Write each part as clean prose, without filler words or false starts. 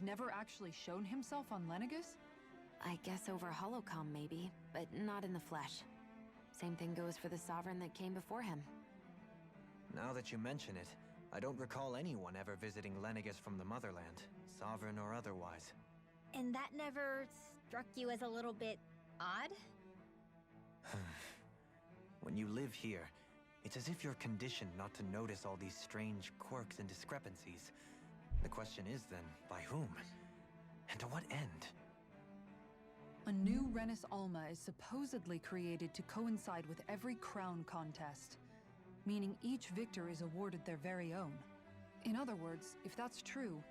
never actually shown himself on Lenegus? I guess over holocom maybe, but not in the flesh. Same thing goes for the Sovereign that came before him. Now that you mention it, I don't recall anyone ever visiting Lenegus from the motherland, sovereign or otherwise. And that never struck you as a little bit odd? When you live here, it's as if you're conditioned not to notice all these strange quirks and discrepancies. The question is then, by whom? And to what end? A new Renis Alma is supposedly created to coincide with every crown contest, meaning each victor is awarded their very own. In other words, if that's true,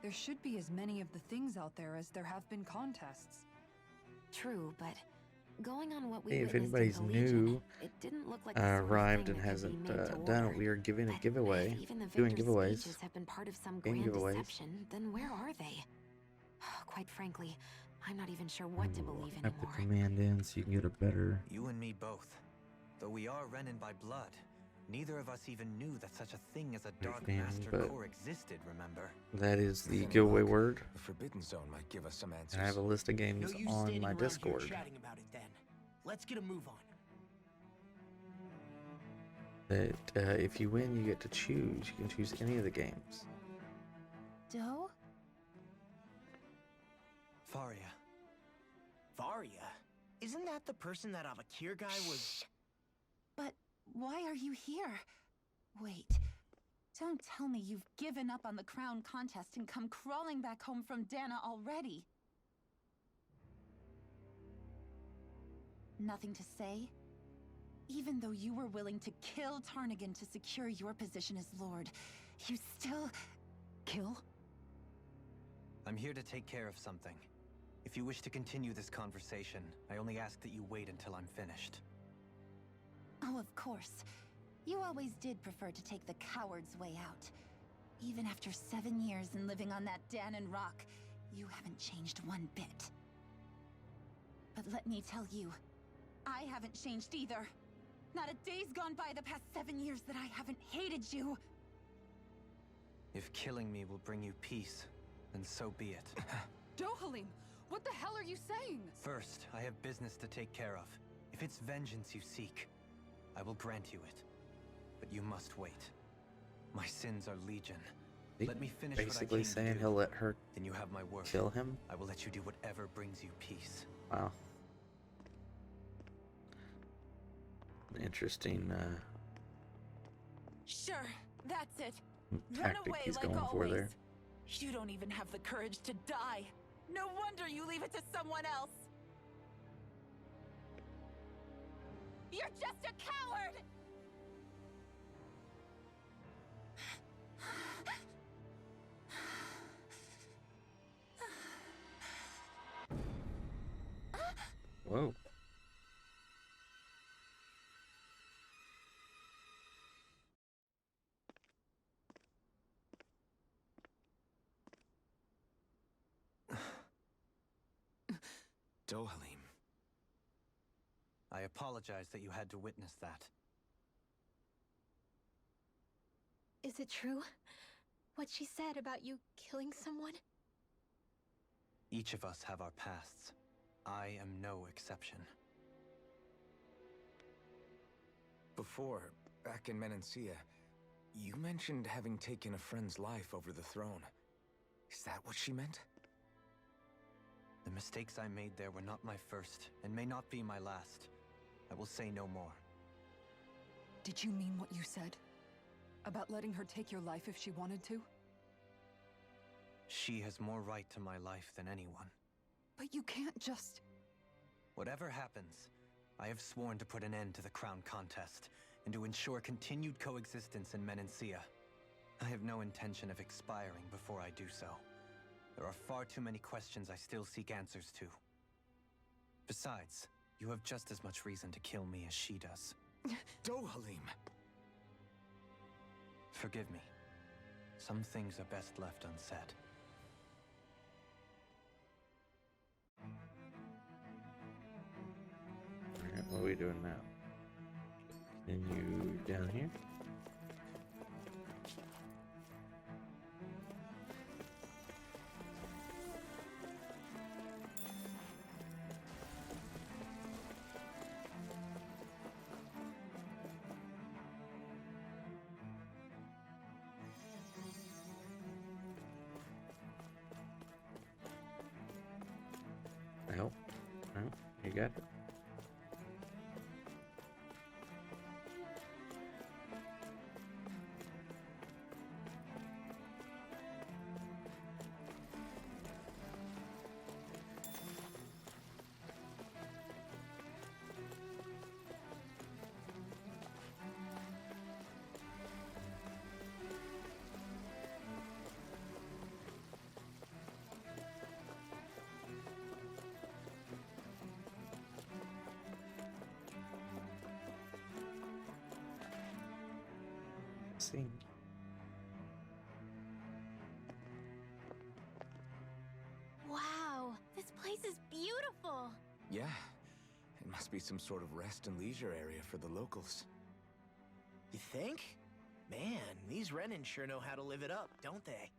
there should be as many of the things out there as there have been contests. True, but going on what we Hey, if witnessed anybody's in the Legion, new, it didn't look like the sort of arrived thing and that could hasn't be made to done it, order. we are giving a But giveaway. if even the Doing victor's giveaways. speeches have been part of some Game grand giveaways. deception, then where are they? Quite frankly, I'm not even sure what to believe Type the anymore. command in so you can get a better. You and me both. Though we are Renin by blood, neither of us even knew that such a thing as a Dark Understand, Master but- Core existed, remember? That is the Then giveaway look, word. The Forbidden Zone might give us some answers. I have a list of games No use on standing my around here Discord chatting about it then. Let's get a move on. that if you win, you get to choose. You can choose any of the games. Doe? Faria. Varia? Isn't that the person that Avakir guy was... But why are you here? Wait. Don't tell me you've given up on the crown contest and come crawling back home from Dana already. Nothing to say? Even though you were willing to kill Tarnigan to secure your position as Lord, you still... Kill? I'm here to take care of something. If you wish to continue this conversation, I only ask that you wait until I'm finished. Oh, of course. You always did prefer to take the coward's way out. Even after 7 years and living on that Danon rock, you haven't changed one bit. But let me tell you, I haven't changed either. Not a day's gone by the past 7 years that I haven't hated you. If killing me will bring you peace, then so be it. Dohalim, what the hell are you saying? First, I have business to take care of. If it's vengeance you seek, I will grant you it. But you must wait. My sins are legion. He Let me finish what I basically came to saying do. he'll let her Then you have my word. kill him. I will let you do whatever brings you peace. Wow. Interesting Sure, that's it. Run tactic away he's like going for always. there. You don't even have the courage to die. No wonder you leave it to someone else. You're just a coward! Whoa. Dohalim. I apologize that you had to witness that. Is it true? What she said about you killing someone? Each of us have our pasts. I am no exception. Before, back in Menancia, you mentioned having taken a friend's life over the throne. Is that what she meant? The mistakes I made there were not my first, and may not be my last. I will say no more. Did you mean what you said? About letting her take your life if she wanted to? She has more right to my life than anyone. But you can't just... Whatever happens, I have sworn to put an end to the crown contest, and to ensure continued coexistence in Menancia. I have no intention of expiring before I do so. There are far too many questions I still seek answers to. Besides, you have just as much reason to kill me as she does. Dohalim! Forgive me. Some things are best left unsaid. Alright, what are we doing now? Continue down here. Oh, you got it. See. Wow, this place is beautiful. Yeah, it must be some sort of rest and leisure area for the locals. You think? Man, these Renin sure know how to live it up, don't they?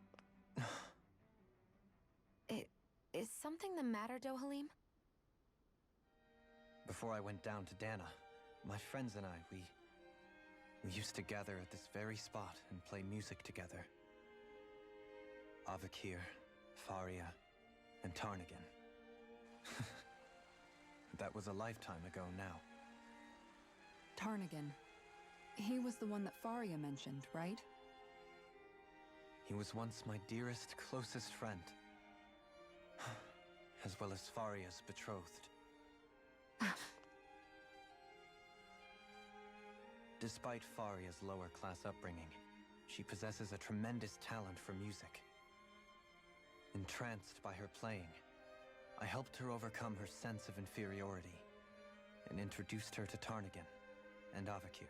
Is something the matter, Dohalim? Before I went down to Dana, my friends and I, we used to gather at this very spot and play music together. Avakir, Faria, and Tarnagan. That was a lifetime ago now. Tarnagan. He was the one that Faria mentioned, right? He was once my dearest, closest friend. As well as Faria's betrothed. Despite Faria's lower-class upbringing, she possesses a tremendous talent for music. Entranced by her playing, I helped her overcome her sense of inferiority and introduced her to Tarnagan and Avakir.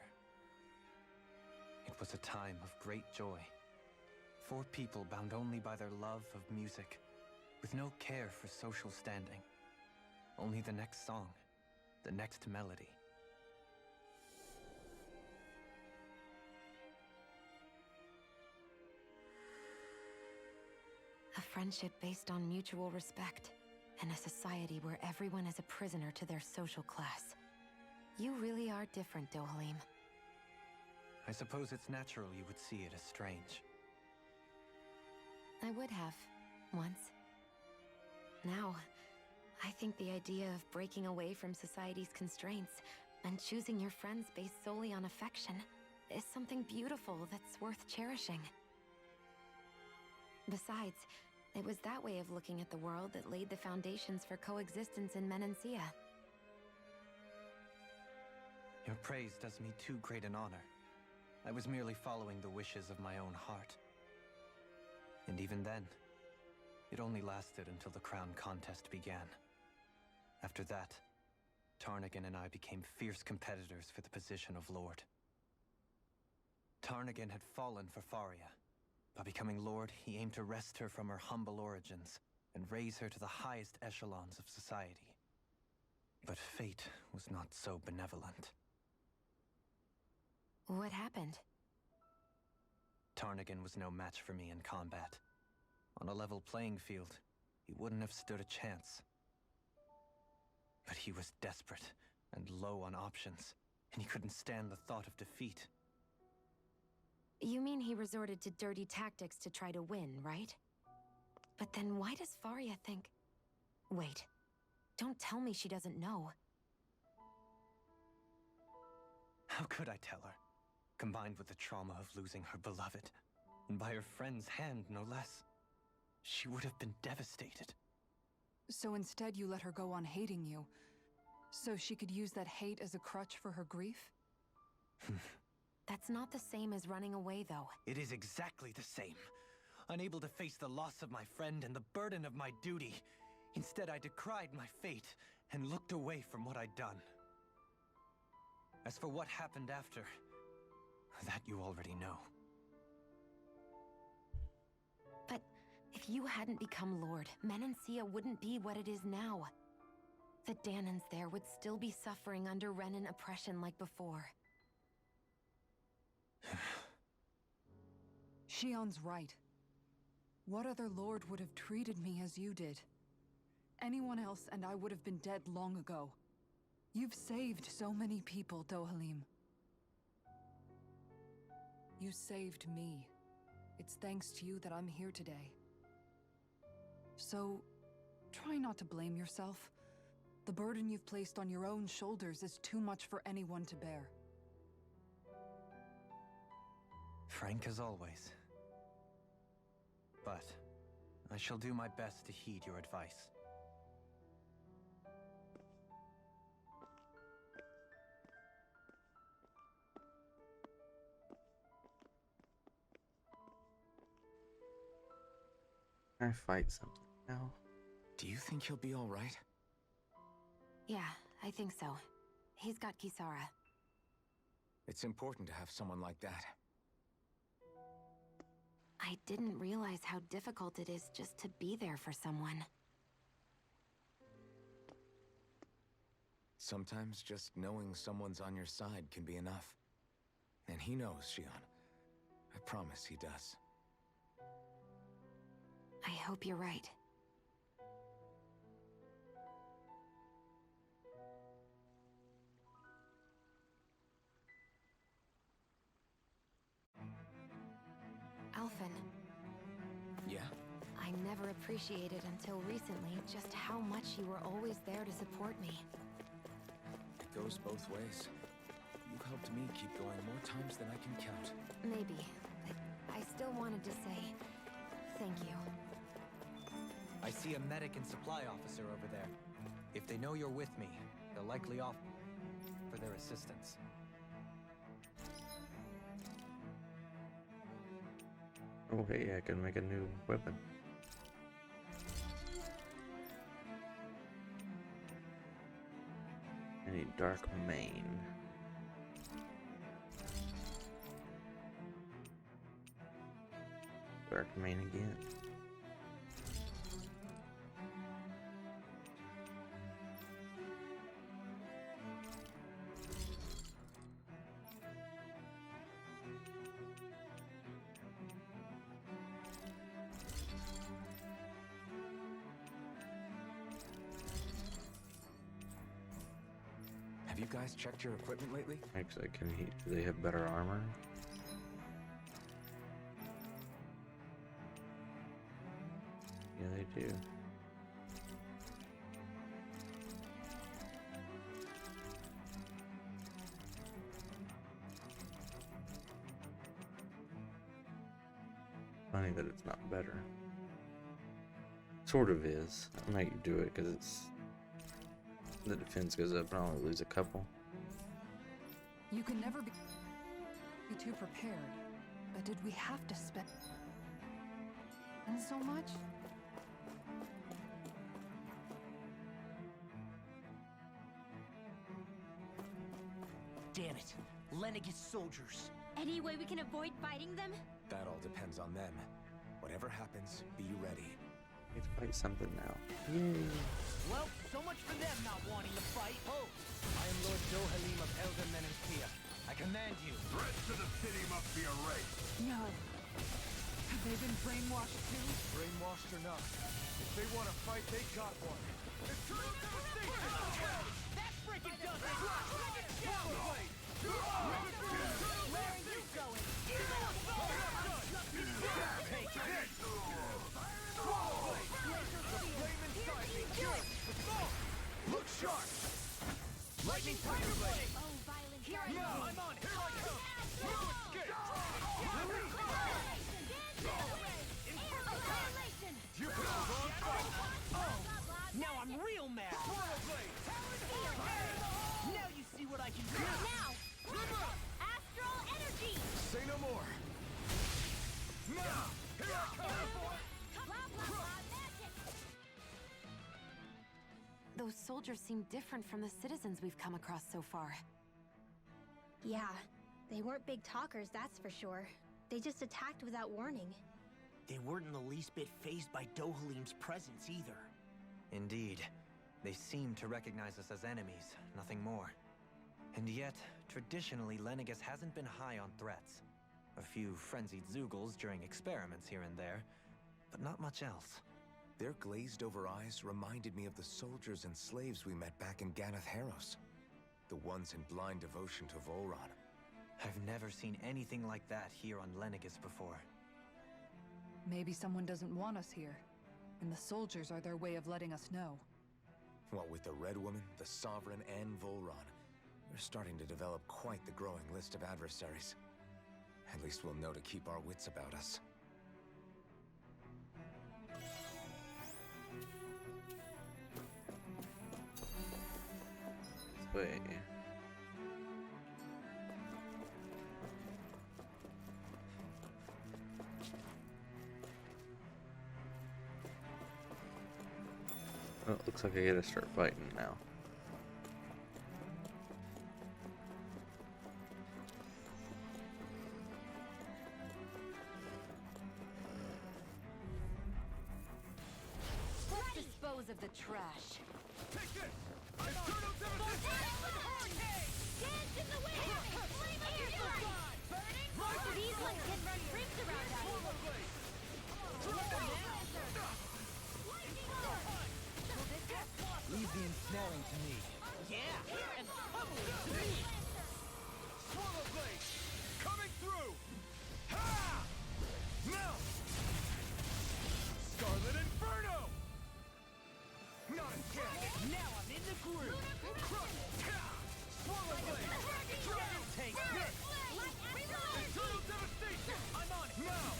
It was a time of great joy. 4 people bound only by their love of music, with no care for social standing. Only the next song, the next melody. A friendship based on mutual respect, and a society where everyone is a prisoner to their social class. You really are different, Dohalim. I suppose it's natural you would see it as strange. I would have, once. Now, I think the idea of breaking away from society's constraints and choosing your friends based solely on affection is something beautiful that's worth cherishing. Besides, it was that way of looking at the world that laid the foundations for coexistence in Menancia. Your praise does me too great an honor. I was merely following the wishes of my own heart. And even then, it only lasted until the crown contest began. After that, Tarnagan and I became fierce competitors for the position of Lord. Tarnagan had fallen for Faria. By becoming Lord, he aimed to wrest her from her humble origins and raise her to the highest echelons of society. But fate was not so benevolent. What happened? Tarnagan was no match for me in combat. On a level playing field, he wouldn't have stood a chance. But he was desperate and low on options, and he couldn't stand the thought of defeat. You mean he resorted to dirty tactics to try to win, right? But then why does Faria think... Wait, don't tell me she doesn't know. How could I tell her? Combined with the trauma of losing her beloved, and by her friend's hand, no less, she would have been devastated. So instead you let her go on hating you, so she could use that hate as a crutch for her grief? That's not the same as running away, though. It is exactly the same. Unable to face the loss of my friend and the burden of my duty, instead I decried my fate and looked away from what I'd done. As for what happened after, that you already know. But if you hadn't become Lord, Menancia wouldn't be what it is now. The Danans there would still be suffering under Renin oppression like before. Shion's right. What other lord would have treated me as you did? Anyone else and I would have been dead long ago. You've saved so many people, Dohalim. You saved me. It's thanks to you that I'm here today. So, try not to blame yourself. The burden you've placed on your own shoulders is too much for anyone to bear. Frank as always. But I shall do my best to heed your advice. Can I fight something now? Do you think he'll be all right? Yeah, I think so. He's got Kisara. It's important to have someone like that. I didn't realize how difficult it is just to be there for someone. Sometimes just knowing someone's on your side can be enough. And he knows, Shion. I promise he does. I hope you're right. Alphen. Yeah? I never appreciated until recently just how much you were always there to support me. It goes both ways. You helped me keep going more times than I can count. Maybe, but I still wanted to say thank you. I see a medic and supply officer over there. If they know you're with me, they'll likely offer for their assistance. Oh hey, I can make a new weapon. I need dark mane. Dark mane again. Have you guys checked your equipment lately? Actually, do they have better armor? Yeah, they do. Funny that it's not better. Sort of is. I'll make you do it because it's the defense goes up and I only lose a couple. You can never be too prepared. But did we have to spend so much? Damn it. Lenegis soldiers. Any way we can avoid fighting them? That all depends on them. Whatever happens, be ready. I get to fight something now. Yay! Well, so much for them not wanting to fight. Oh, I am Lord Dohalim of Elder Menancia. I command you. Threats to the city must be erased. No. Have they been brainwashed too? Brainwashed or not, if they want to fight, they got one. It's true devastation! That freaking does it! Where are you going? Take this! Look sharp! Lightning Tiger Blade! Oh, violent Here I go! I'm on it! Here I come! Annihilation! You put the wrong fight! Oh! Now I'm real mad! Now you see what I can do! Now! Astral energy! Say no more! Now! Here I come! Blah, blah, blah, magic! Those soldiers seem different from the citizens we've come across so far. Yeah, they weren't big talkers, that's for sure. They just attacked without warning. They weren't in the least bit fazed by Dohalim's presence either. Indeed. They seem to recognize us as enemies, nothing more. And yet, traditionally, Lenegis hasn't been high on threats. A few frenzied Zeugles during experiments here and there, but not much else. Their glazed-over eyes reminded me of the soldiers and slaves we met back in Ganath Harros. The ones in blind devotion to Volron. I've never seen anything like that here on Lenegis before. Maybe someone doesn't want us here, and the soldiers are their way of letting us know. What with the Red Woman, the Sovereign, and Volron, we're starting to develop quite the growing list of adversaries. At least we'll know to keep our wits about us. Wait. Oh, it looks like I gotta start fighting now. Let's dispose of the trash. Take this! Eternal devastation! Dance in the wind! Flame of your side! Burning! These ones can run rings around us! Leave the ensnaring to me. Yeah, and pummel it to me. Swallow blade! Coming through! Ha! Now! Scarlet Inferno! Not again! Now I'm in the groove. Crush! Swallow blade! Dragon Take this! Eternal devastation. I'm on it. Now!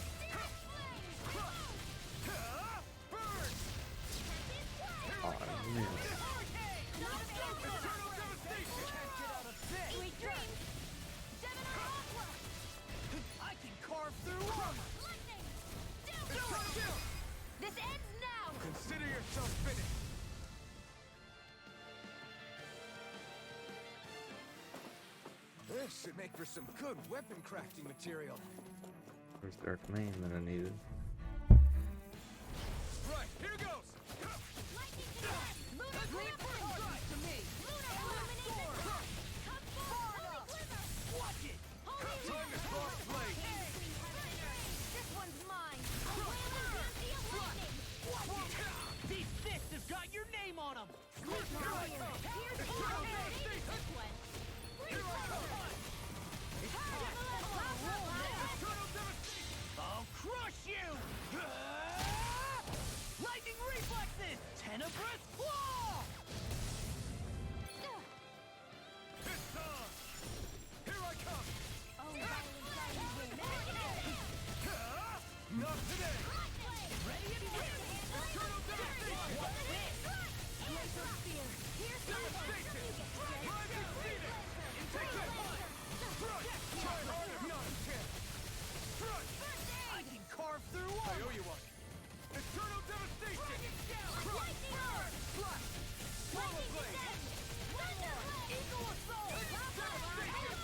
Crush! Burn! Oh, I missed. Eternal devastation! Sweet dreams! I can carve through armor. This ends now! Consider yourself finished! This should make for some good weapon crafting material. Where's the arcane that I needed? Right, here goes! To me. Watch it. Time to cross blade! This one's mine! These fists have got your name on them. Here I come! Eternal devastation! Here I come! Eternal devastation! I'll crush you. Lightning reflexes. Tenebrous claw. It's on! Here I come! Not today! Ready and win. Eternal devastation! Devastation! Rising Phoenix! Take it! Crush! Try harder! Not a chance! Crush! I can carve through I armor. owe you one! Eternal devastation! Crush! Flash! Swallow blade! Eagle assault! Devastation!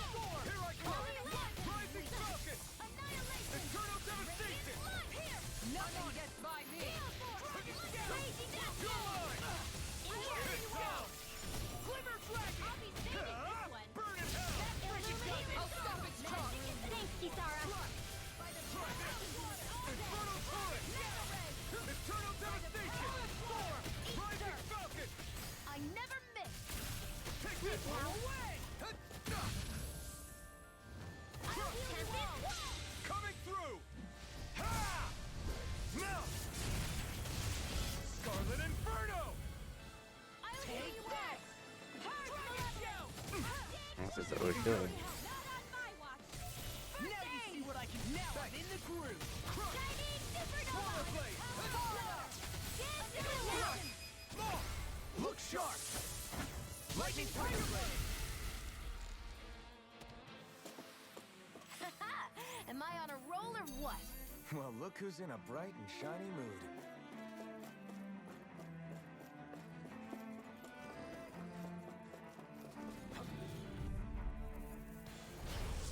Here I come! Rising Falcon! Eternal devastation! Nothing gets by me! You're mine! It's on! Glimmer dragon! I'll be saving this one! Burn in hell! I'll stop its tongue! Thanks, Kisara! Infernal torrent! Eternal devastation! Rising Falcon! I never miss! Take this one away! Coming through! Ha! Now! Scarlet Inferno! Take that! That's just what we should. Now you see what I can. Now I'm in the groove. Swallow blade! Look sharp! Lightning tiger blade. Am I on a roll or what? Well, look who's in a bright and shiny mood.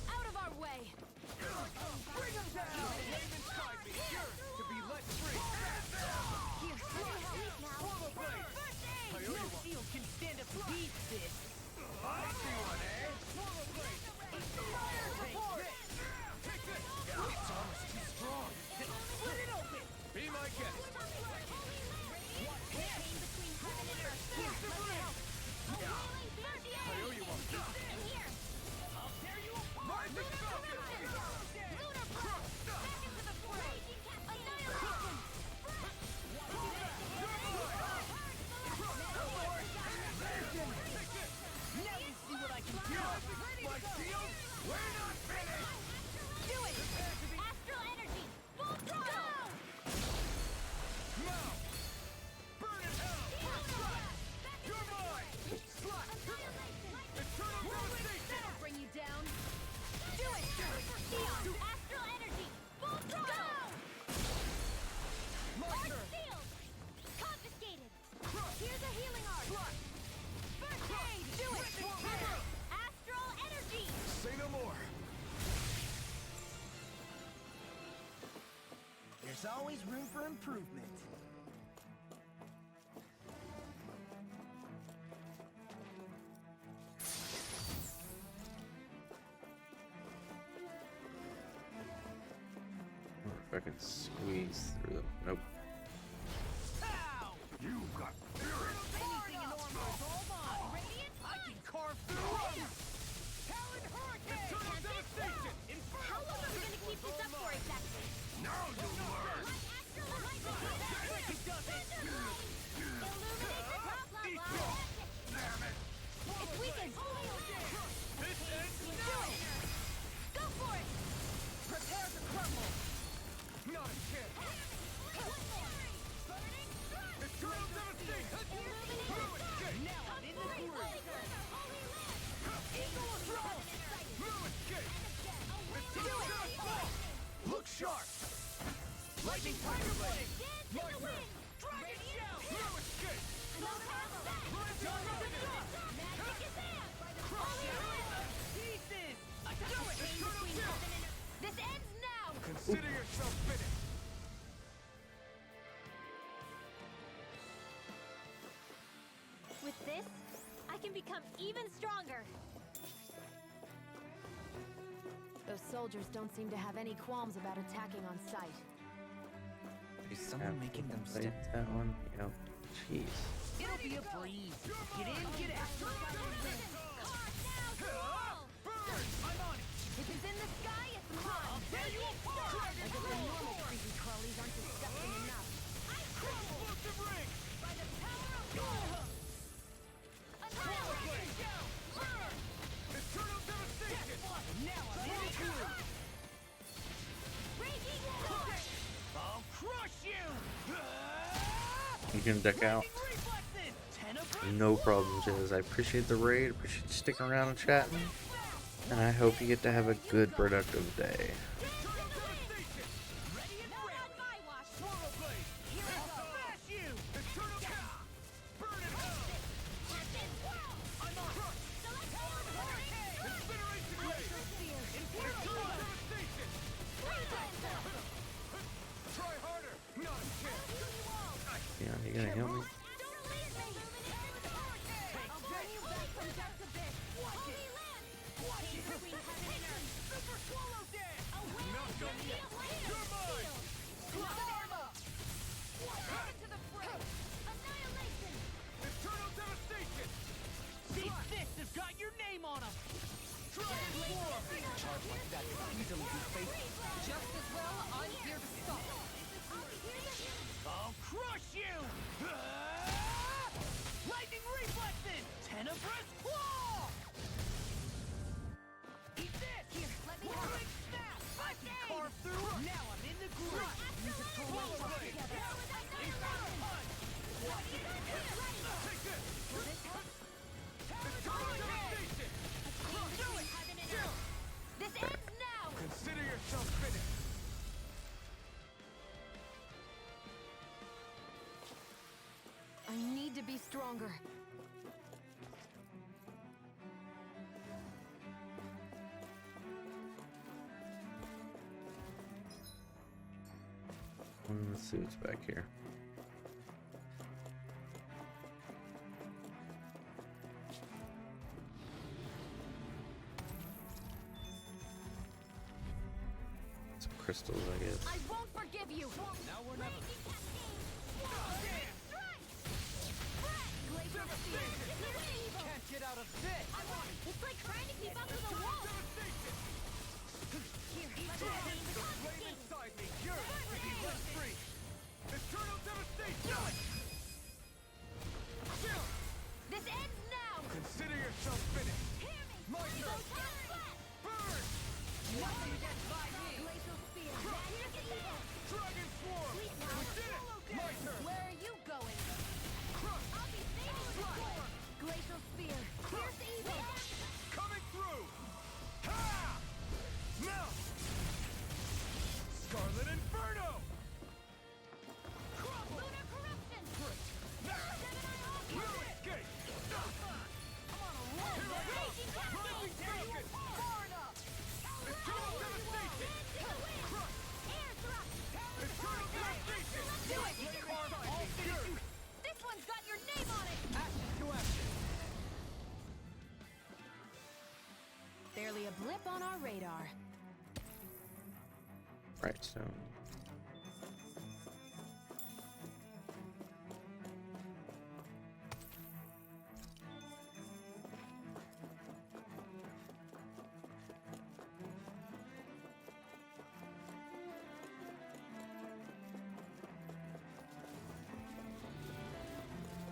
Out of our way! Bring him down! Wave inside me, yours to be let free! Here, Swallow blade! I owe you No one! shield can stand up to these fists. I see one, eh? Swallow blade! Fire report! Take this! Its armor's too strong! Split it open. Be my guest! I owe you one! I'll tear you apart. Rising Falcon! always room for improvement. If I can squeeze through them. Nope. Ow! You got fury! Anything enormous, hold on! Radiant, I can carve through armor! Talon Hurricane! Eternal devastation! Inferno! How long are we gonna keep this up for exactly? Now you'll learn! It doesn't! Eat this! Damn it! If we can... This ends now! Go for it! Prepare to crumble! Not a chance! Eternal devastation! Ruin escape! Now I'm in the groove! Eagle throw! Ruin escape! Eternal devastation! Look sharp! Lightning Tiger Blade! My turn! Dragon Shout! Ruin escape! Pieces! This ends now! Consider yourself finished! With this, I can become even stronger. Those soldiers don't seem to have any qualms about attacking on sight. Is someone making them Play stick? that one. Yep. Jeez. It'll be a breeze. Get in, get out. I'm on it. If it's in the sky, it's mine. Tear you apart! As if the normal creepy crawlies aren't disgusting enough. Explosive ring! By the power of God! Annihilation! Eternal devastation! Now I'm in the groove! Raging sword! I'll crush you! You can deck out. Reflexes! Tenebrous No problem, Jizz. I appreciate the raid. Appreciate you sticking around and chatting. And I hope you get to have a good, productive day. Eternal devastation! ready and No ready! on my watch! Swirl blade! Here I go! Smash you! Eternal burn in hell! I'm on it! Incineration blade! Eternal devastation! Try harder! Not a chance! Yeah, you gonna heal me? Super swallow dance! Not done yet! You're mine! Eternal devastation! See, this has got your name on him! Dragon swarm! Charge like that could easily be fatal. Just as well, I'm here to stop. I'll crush you! Lightning reflexes! Tenebrous claw! Eat this! Here, let me have it! Snap! I can carve through it! Now I'm in the groove! Swirl blade! Inferno punch! Take this! Eternal devastation! This ends now! Consider yourself finished! I need to be stronger. Let's see what's back here. Some crystals, I guess. I won't forgive you! Now we're never. Can't get out of this! It's like trying to keep up with a wall! Devastation! The flame inside me yearns to be let free! Eternal devastation! Chill! This ends now! Consider yourself finished! Hear me! My turn! Burn! Nothing gets by me! Glacial spear! Dragon swarm! step on our radar. Right, so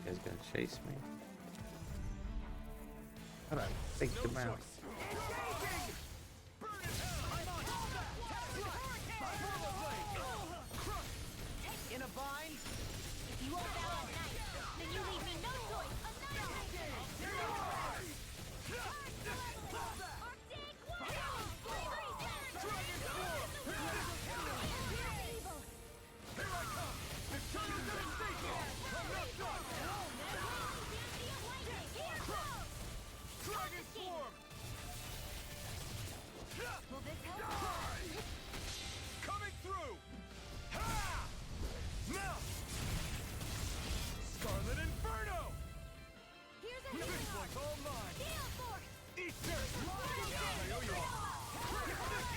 you guys gonna chase me? How do I fake them out? In a bind? If you won't bow at night, then you leave me no choice. Will this help? Coming through! Ha! Now! Scarlet Inferno! Here's a This hero. one's all mine! Gale Force! Eat this! I owe you all.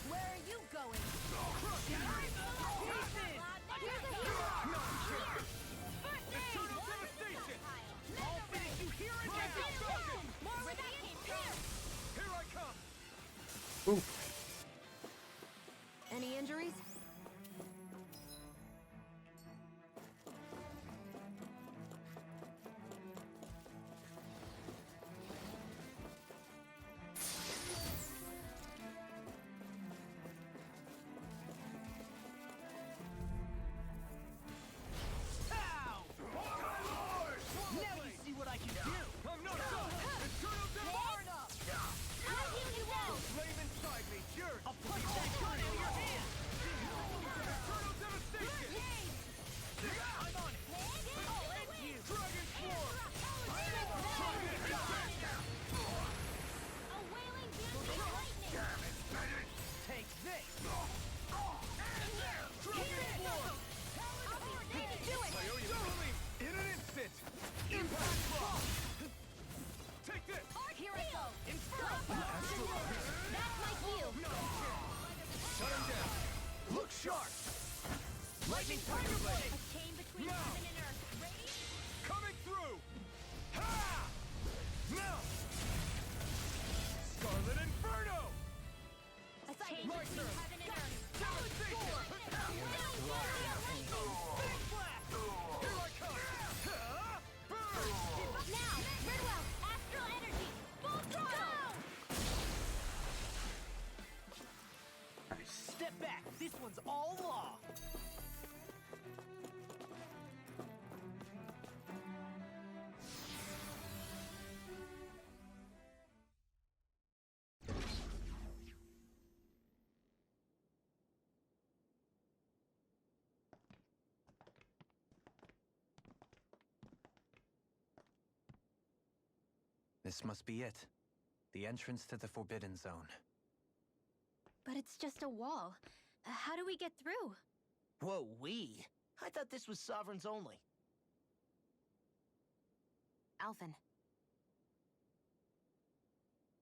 Where are you going? Eternal devastation! I'll finish you here and now! Here I come! Ooh, Any injuries? Pow! Now you see what I can do! I'm not done! Eternal devastation! Flame inside me, jerk! I'll punch that gun out of your hand! Eternal devastation! I'm on it! I'll end you! Dragon Swarm! Take this! Dragon Swarm! I owe you! In an instant! Impact Block! Take this! Here I go! Inferno! That's my cue! Shut him down! Look sharp! Lightning Tiger Blade! A chain between No. heaven and earth. Ready? Coming through! Ha! Now! Scarlet Inferno! A chain Right between there. heaven and earth. Devastation! Big blast! Here I come! Ha! Burn! Now, Ridwell, astral energy, full throttle! nice. Step back. This one's all law. This must be it. The entrance to the Forbidden Zone. But it's just a wall. How do we get through? Whoa, we? I thought this was Sovereigns only. Alphen,